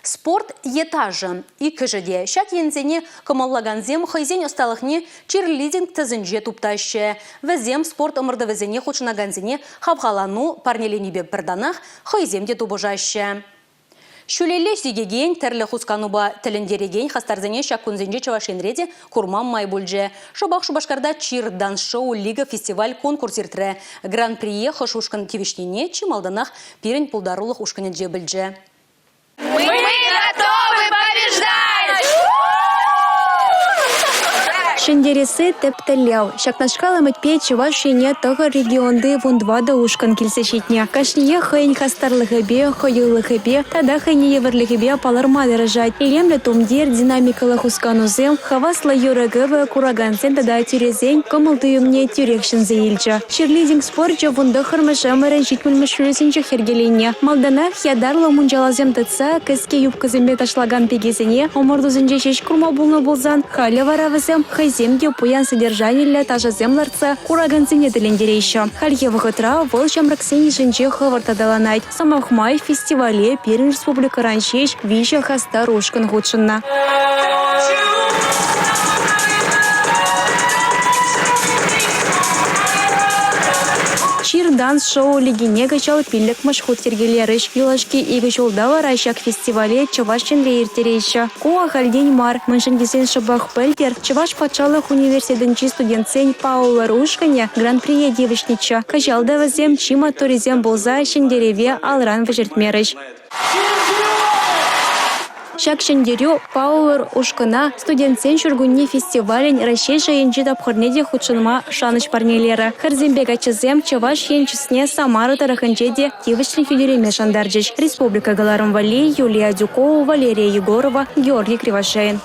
Спорт етажы. И кыжыде. Шак ензене кымаллаганзем хайзен осталықне чирлидинг тізінже тупташы. Візем спорт ымырды візене хочынаганзене хавғалану парнеленебе бірданақ хайземде тубыжашы. Шүлелі сүйгеген тәрлі хускануба тіліндереген хастарзене шаккунзенже чавашенреде курман май бульже. Шабақ-шубашкарда чирдан шоу лига фестиваль конкурс иртірі. Гран-прие хышушкан тивишнене чималданақ перен пулдарулық ушканеде білже. Мы готовы побеждать! Шендересі тәптілеу. Шакнашқалы мүтпе Чувашине тағы регионды вундвада ушкан келсешетне. Кашние хайын хастарлығыбе, хайылығыбе, тада хайне еверлігібе паларма дырыжать. Илемлі тумдер динамикалық усканузем, хавасла юрагывы кураганзен тада тюрезен, комылдыюмне тюрекшін зейлчі. Чирлидинг спорча вунды хырмышамырын житмілмішілесінчі хергеленне. Малданах ядарлы мунжалазем тыца, кіске юбкызымбе ташлаган пегезіне, омырдузынче шеш курма булны болзан, халі варавызем, земге пуян содержанилля тажа земларца кураганзине тилендерейші. Халье вғытра вол шамраксен жінче хавартадаланайт. Самахмай фестивале Пермь республика раншеш виша хаста рушкан худшынна. Данс шоу лигине качал пиллек машхут сергелерыш. Юлашки игі жолдава райшак фестивале Чавашченле иртерейші. Куа хальдень мар. Міншінгесен шабах пельтер. Чаваш патшалық университетінчі студентсен Паула Рушкане гран-прие девичнича. Качалдава зем чима туризем болза шендереве алран вжертмерыш. Шак шендерю Пауэр ушкана студентсен шургунни фестивален Рашеша енчи тапхырнеде худшынма шаныш парнелері. Харзембек ачызем Чаваш енчісне Самары тараханчеде девичный федереме шандарджиш. Республика Галарым Вали, Юлия Дюкова, Валерия Егорова, Георгий Кривошеин.